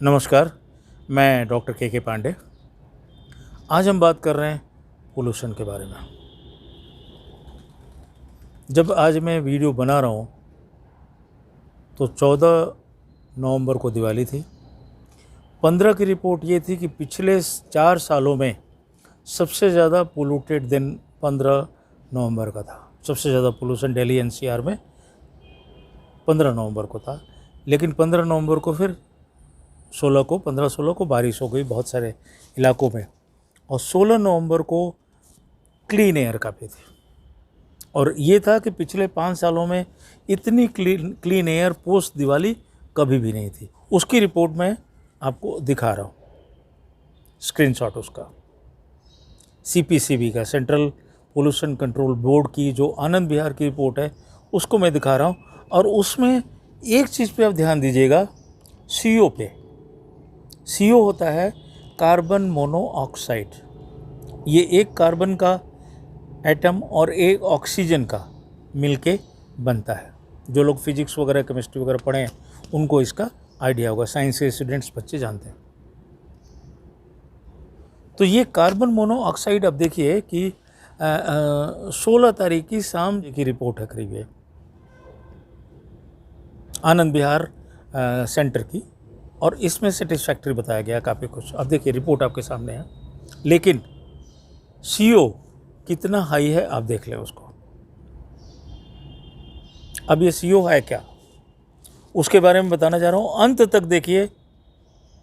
नमस्कार, मैं डॉक्टर के पांडे। आज हम बात कर रहे हैं पोल्यूशन के बारे में। जब आज मैं वीडियो बना रहा हूँ तो 14 नवंबर को दिवाली थी। 15 की रिपोर्ट ये थी कि पिछले 4 सालों में सबसे ज़्यादा पोल्यूटेड दिन 15 नवंबर का था। सबसे ज़्यादा पोल्यूशन दिल्ली एनसीआर में 15 नवंबर को था, लेकिन 15 नवंबर को फिर 15-16 को बारिश हो गई बहुत सारे इलाकों में, और 16 नवंबर को क्लीन एयर का भी थी। और ये था कि पिछले 5 सालों में इतनी क्लीन एयर पोस्ट दिवाली कभी भी नहीं थी। उसकी रिपोर्ट मैं आपको दिखा रहा हूँ, स्क्रीनशॉट उसका। CPCB का, सेंट्रल पोल्यूशन कंट्रोल बोर्ड की जो आनंद विहार की रिपोर्ट है उसको मैं दिखा रहा हूँ। और उसमें एक चीज़ पे आप ध्यान दीजिएगा, CO पे। CO होता है कार्बन मोनोऑक्साइड। ये एक कार्बन का एटम और एक ऑक्सीजन का मिलके बनता है। जो लोग फिजिक्स वगैरह केमिस्ट्री वगैरह पढ़े हैं उनको इसका आइडिया होगा, साइंस के स्टूडेंट्स बच्चे जानते हैं। तो ये कार्बन मोनोऑक्साइड, अब देखिए कि 16 तारीख की शाम की रिपोर्ट है करीब, ये आनंद विहार सेंटर की, और इसमें सेटिस्फैक्ट्री बताया गया काफ़ी कुछ। अब देखिए रिपोर्ट आपके सामने है, लेकिन CO कितना हाई है आप देख लें उसको। अब ये CO है क्या, उसके बारे में बताना चाह रहा हूँ। अंत तक देखिए,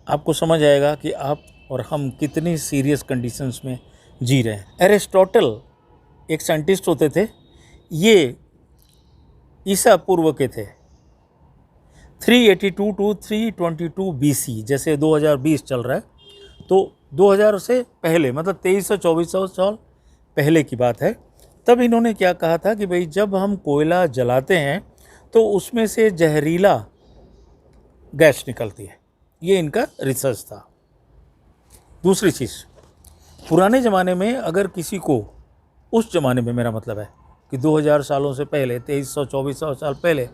आपको समझ आएगा कि आप और हम कितनी सीरियस कंडीशंस में जी रहे हैं। एरिस्टोटल एक साइंटिस्ट होते थे, ये ईसा पूर्व के थे। 382 to 322 BC, जैसे 2020 चल रहा है, तो 2000 से पहले, मतलब 2300-2400 साल पहले की बात है। तब इन्होंने क्या कहा था कि भाई जब हम कोयला जलाते हैं तो उसमें से जहरीला गैस निकलती है। ये इनका रिसर्च था। दूसरी चीज़, पुराने ज़माने में अगर किसी को, उस ज़माने में मेरा मतलब है कि 2000 सालों से पहले, 2300-2400 साल पहले,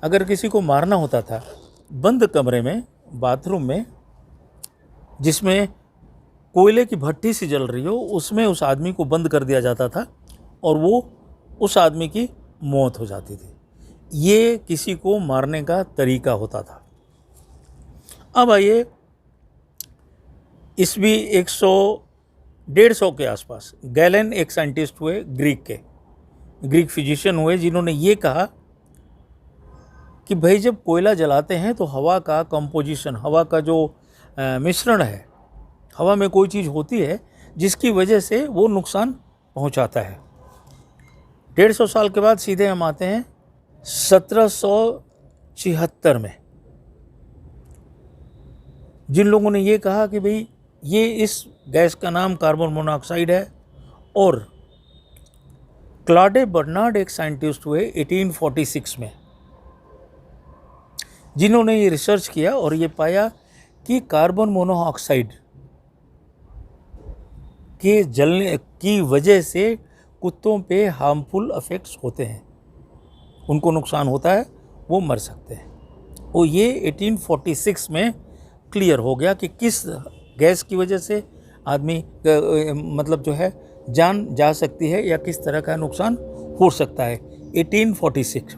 अगर किसी को मारना होता था बंद कमरे में, बाथरूम में, जिसमें कोयले की भट्टी सी जल रही हो, उसमें उस आदमी को बंद कर दिया जाता था और वो उस आदमी की मौत हो जाती थी। ये किसी को मारने का तरीका होता था। अब आइए, ईस्वी 100-150 के आसपास गैलेन एक साइंटिस्ट हुए, ग्रीक फिजिशियन हुए, जिन्होंने ये कहा कि भाई जब कोयला जलाते हैं तो हवा का कंपोजिशन, हवा का जो मिश्रण है, हवा में कोई चीज़ होती है जिसकी वजह से वो नुकसान पहुंचाता है। 150 साल के बाद सीधे हम आते हैं 1776 में, जिन लोगों ने ये कहा कि भाई ये, इस गैस का नाम कार्बन मोनोऑक्साइड है। और क्लॉडे बर्नार्ड एक साइंटिस्ट हुए 1846 में, जिन्होंने ये रिसर्च किया और ये पाया कि कार्बन मोनोऑक्साइड के जलने की वजह से कुत्तों पे हार्मफुल इफेक्ट्स होते हैं, उनको नुकसान होता है, वो मर सकते हैं। और ये 1846 में क्लियर हो गया कि किस गैस की वजह से आदमी मतलब जो है जान जा सकती है या किस तरह का नुकसान हो सकता है। 1846।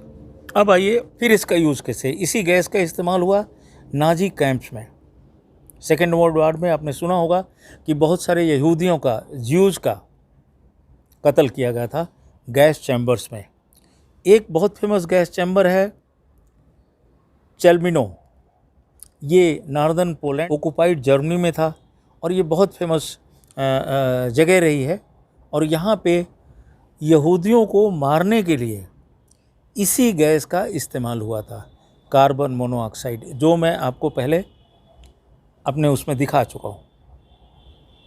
अब आइए फिर इसका यूज़ कैसे। इसी गैस का इस्तेमाल हुआ नाजी कैंप्स में। सेकेंड वर्ल्ड वॉर में आपने सुना होगा कि बहुत सारे यहूदियों का, ज्यूज़ का कत्ल किया गया था गैस चैम्बर्स में। एक बहुत फेमस गैस चैम्बर है चेल्मिनो, ये नॉर्दर्न पोलैंड, ऑक्युपाइड जर्मनी में था, और ये बहुत फेमस जगह रही है। और यहाँ पे यहूदियों को मारने के लिए इसी गैस का इस्तेमाल हुआ था, कार्बन मोनोऑक्साइड, जो मैं आपको पहले अपने उसमें दिखा चुका हूँ,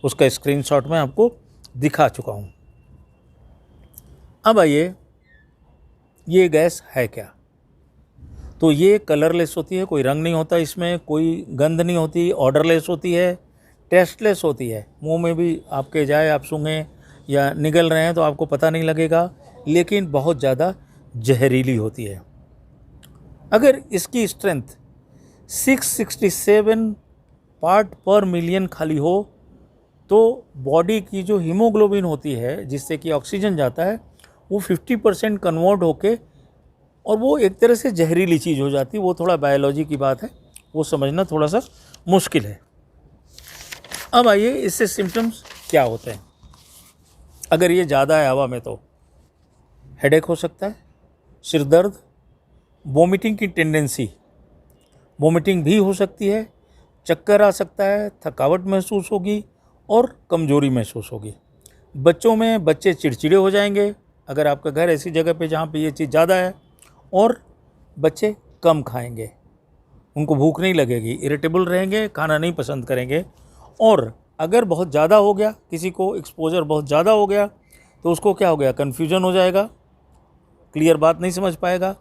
उसका स्क्रीनशॉट में आपको दिखा चुका हूँ। अब आइए, ये गैस है क्या। तो ये कलरलेस होती है, कोई रंग नहीं होता इसमें, कोई गंध नहीं होती, ऑडरलेस होती है, टेस्टलेस होती है। मुंह में भी आपके जाए, आप सूंघें या निगल रहे हैं तो आपको पता नहीं लगेगा, लेकिन बहुत ज़्यादा जहरीली होती है। अगर इसकी स्ट्रेंथ 667 पार्ट पर मिलियन खाली हो तो बॉडी की जो हीमोग्लोबिन होती है जिससे कि ऑक्सीजन जाता है वो 50% कन्वर्ट होके और वो एक तरह से जहरीली चीज़ हो जाती है। वो थोड़ा बायोलॉजी की बात है, वो समझना थोड़ा सा मुश्किल है। अब आइए इससे सिम्टम्स क्या होते हैं। अगर ये ज़्यादा है हवा में तो हेडेक हो सकता है, सिर दर्द, वोमिटिंग की टेंडेंसी, वोमिटिंग भी हो सकती है, चक्कर आ सकता है, थकावट महसूस होगी और कमज़ोरी महसूस होगी। बच्चों में बच्चे चिड़चिड़े हो जाएंगे अगर आपका घर ऐसी जगह पे जहाँ पे ये चीज़ ज़्यादा है, और बच्चे कम खाएंगे, उनको भूख नहीं लगेगी, इरिटेबल रहेंगे, खाना नहीं पसंद करेंगे। और अगर बहुत ज़्यादा हो गया, किसी को एक्सपोजर बहुत ज़्यादा हो गया तो उसको क्या हो गया, कन्फ्यूजन हो जाएगा, क्लियर बात नहीं समझ पाएगा,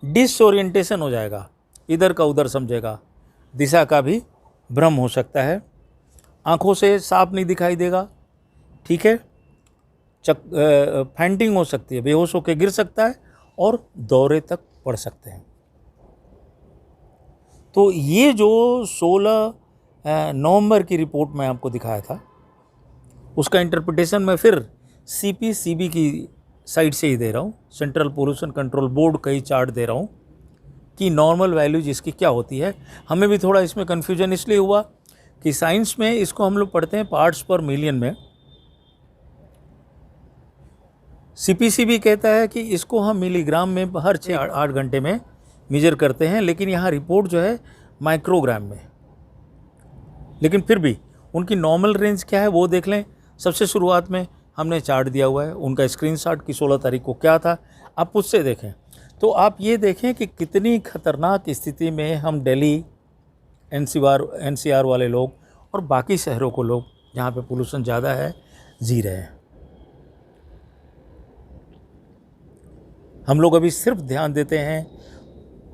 डिसओरिएंटेशन हो जाएगा, इधर का उधर समझेगा, दिशा का भी भ्रम हो सकता है, आँखों से साफ नहीं दिखाई देगा, ठीक है, फैंटिंग हो सकती है, बेहोश होकर गिर सकता है और दौरे तक पड़ सकते हैं। तो ये जो 16 नवंबर की रिपोर्ट मैं आपको दिखाया था उसका इंटरप्रिटेशन मैं फिर CPCB की साइड से ही दे रहा हूँ, सेंट्रल पोल्यूशन कंट्रोल बोर्ड का ही चार्ट दे रहा हूँ कि नॉर्मल वैल्यूज इसकी क्या होती है। हमें भी थोड़ा इसमें कन्फ्यूजन इसलिए हुआ कि साइंस में इसको हम लोग पढ़ते हैं पार्ट्स पर मिलियन में, CPCB कहता है कि इसको हम मिलीग्राम में हर 6-8 घंटे में मेजर करते हैं, लेकिन यहाँ रिपोर्ट जो है माइक्रोग्राम में। लेकिन फिर भी उनकी नॉर्मल रेंज क्या है वो देख लें। सबसे शुरुआत में हमने चार्ट दिया हुआ है, उनका स्क्रीनशॉट की 16 तारीख को क्या था, आप उससे देखें तो आप ये देखें कि कितनी खतरनाक स्थिति में हम दिल्ली, NCR वाले लोग और बाकी शहरों को लोग जहाँ पे पोल्यूशन ज़्यादा है जी रहे हैं। हम लोग अभी सिर्फ ध्यान देते हैं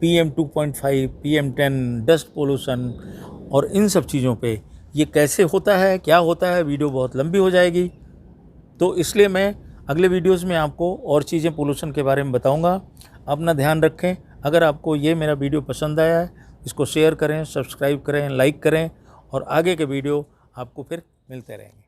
PM 2.5, PM 10, डस्ट पोल्यूशन और इन सब चीज़ों पे। ये कैसे होता है, क्या होता है, वीडियो बहुत लंबी हो जाएगी, तो इसलिए मैं अगले वीडियोस में आपको और चीज़ें पोल्यूशन के बारे में बताऊंगा। अपना ध्यान रखें। अगर आपको ये मेरा वीडियो पसंद आया है इसको शेयर करें, सब्सक्राइब करें, लाइक करें और आगे के वीडियो आपको फिर मिलते रहेंगे।